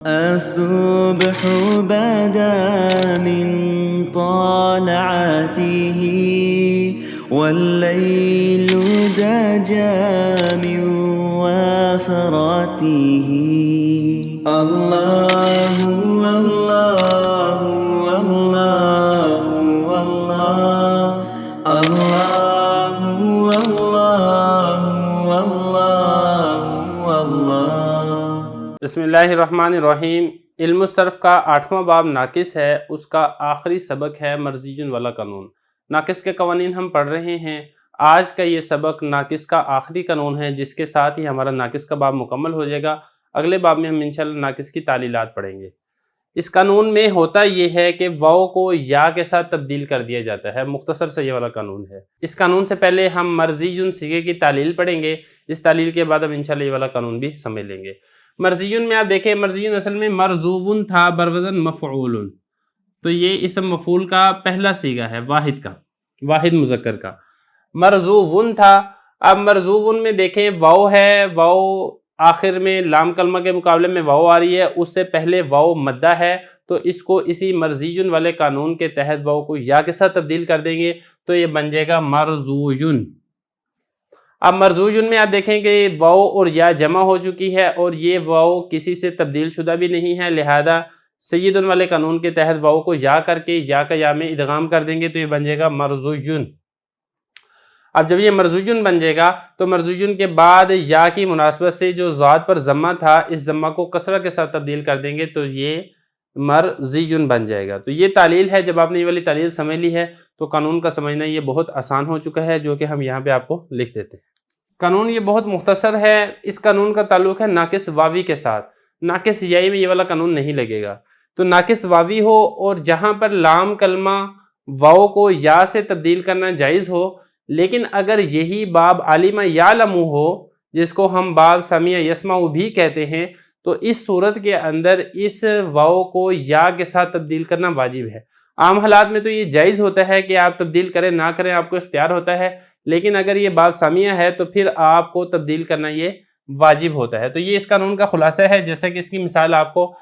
الصبح بدا من طالعته والليل دجى من وفراته الله والله والله والله الله والله والله والله بسم اللہ الرحمن الرحیم۔ علم الصرف کا 8واں باب ناقص ہے، اس کا آخری سبق ہے مرزی والا قانون۔ ناقص کے قوانین ہم پڑھ رہے ہیں۔ آج کا یہ سبق ناقص کا آخری قانون ہے، جس کے ساتھ ہی ہمارا ناقص کا باب مکمل ہو جائے گا۔ اگلے باب میں ہم انشاءاللہ ناقص کی تعلیلات پڑھیں گے۔ اس قانون میں ہوتا یہ ہے کہ واو کو یا کے ساتھ تبدیل کر دیا جاتا ہے۔ مختصر سے یہ والا قانون ہے۔ اس قانون سے پہلے ہم مرزی صیغے کی تعلیل پڑھیں گے۔ اس تعلیل کے بعد ہم انشاءاللہ یہ والا قانون بھی سمجھ لیں گے۔ مرزیون میں آپ دیکھیں، مرزیون اصل میں مرزوبن تھا بروزن مفعول، تو یہ اسم مفعول کا پہلا صیغہ ہے، واحد مذکر کا۔ مرزوبن تھا، اب مرزوبن میں دیکھیں واو ہے، واو آخر میں لام کلمہ کے مقابلے میں واو آ رہی ہے، اس سے پہلے واو مدہ ہے، تو اس کو اسی مرزیون والے قانون کے تحت واو کو یا کے ساتھ تبدیل کر دیں گے، تو یہ بن جائے گا مرزویون۔ اب مرزوجن میں آپ دیکھیں کہ واو اور یا جمع ہو چکی ہے، اور یہ واو کسی سے تبدیل شدہ بھی نہیں ہے، لہذا سیدن والے قانون کے تحت واو کو یا کر کے یا کا یا میں ادغام کر دیں گے، تو یہ بن جائے گا مرزوجن۔ اب جب یہ مرزوجن بن جائے گا تو مرزوجن کے بعد یا کی مناسبت سے جو ذات پر ضمہ تھا، اس ضمہ کو کسرہ کے ساتھ تبدیل کر دیں گے تو یہ مرزیجن بن جائے گا۔ تو یہ تعلیل ہے۔ جب آپ نے یہ والی تعلیل سمجھ لی ہے تو قانون کا سمجھنا یہ بہت آسان ہو چکا ہے، جو کہ ہم یہاں پہ آپ کو لکھ دیتے ہیں۔ قانون یہ بہت مختصر ہے۔ اس قانون کا تعلق ہے ناقص واوی کے ساتھ۔ ناقص یائی میں یہ والا قانون نہیں لگے گا۔ تو ناقص واوی ہو اور جہاں پر لام کلمہ واو کو یا سے تبدیل کرنا جائز ہو، لیکن اگر یہی باب علم یعلم ہو، جس کو ہم باب سمع یسمع بھی کہتے ہیں، تو اس صورت کے اندر اس واو کو یا کے ساتھ تبدیل کرنا واجب ہے۔ عام حالات میں تو یہ جائز ہوتا ہے کہ آپ تبدیل کریں نہ کریں، آپ کو اختیار ہوتا ہے، لیکن اگر یہ باب سامیہ ہے تو پھر آپ کو تبدیل کرنا یہ واجب ہوتا ہے۔ تو یہ اس قانون کا خلاصہ ہے، جیسا کہ اس کی مثال آپ کو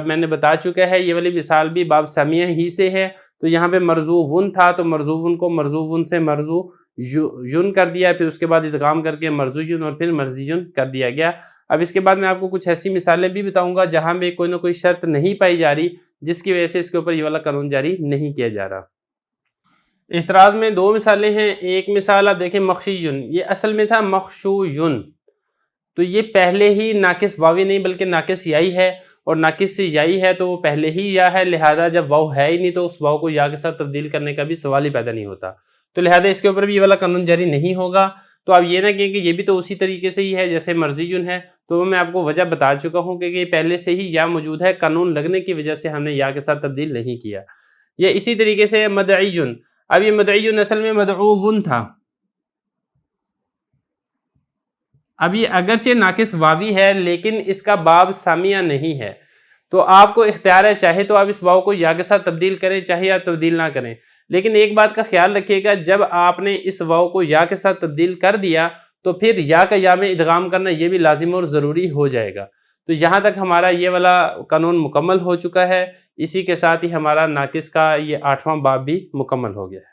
میں نے بتا چکا ہے۔ یہ والی مثال بھی باب سامیہ ہی سے ہے۔ تو یہاں پہ مرزوون تھا تو مرزوون کو مرزوون سے مرزویون کر دیا، پھر اس کے بعد ادغام کر کے مرزویون اور پھر مرزیون کر دیا گیا۔ اب اس کے بعد میں آپ کو کچھ ایسی مثالیں بھی بتاؤں گا جہاں پہ کوئی نہ کوئی شرط نہیں پائی جا رہی، جس کی وجہ سے اس کے اوپر یہ والا قانون جاری نہیں کیا جا رہا۔ احتراز میں دو مثالیں ہیں۔ ایک مثال آپ دیکھیں مخشیون، یہ اصل میں تھا مخشویون، تو یہ پہلے ہی ناقص واوی نہیں بلکہ ناقص یائی ہے، اور ناقص یائی ہے تو وہ پہلے ہی یا ہے، لہذا جب واو ہے ہی نہیں تو اس واو کو یا کے ساتھ تبدیل کرنے کا بھی سوال ہی پیدا نہیں ہوتا، تو لہذا اس کے اوپر بھی یہ والا قانون جاری نہیں ہوگا۔ تو آپ یہ نہ کہیں کہ یہ بھی تو اسی طریقے سے ہی ہے جیسے مرزیون ہے، تو میں آپ کو وجہ بتا چکا ہوں کہ یہ پہلے سے ہی یا موجود ہے، قانون لگنے کی وجہ سے ہم نے یا کے ساتھ تبدیل نہیں کیا۔ یہ اسی طریقے سے مدعیون، اب یہ مدعیون اصل میں مدعوون تھا۔ اب یہ اگرچہ ناقص واوی ہے لیکن اس کا باب سامیہ نہیں ہے، تو آپ کو اختیار ہے، چاہے تو آپ اس واو کو یا کے ساتھ تبدیل کریں، چاہے آپ تبدیل نہ کریں، لیکن ایک بات کا خیال رکھیے گا، جب آپ نے اس واو کو یا کے ساتھ تبدیل کر دیا تو پھر یا کا یا میں ادغام کرنا یہ بھی لازم اور ضروری ہو جائے گا۔ تو یہاں تک ہمارا یہ والا قانون مکمل ہو چکا ہے۔ اسی کے ساتھ ہی ہمارا ناقص کا یہ 8واں باب بھی مکمل ہو گیا ہے۔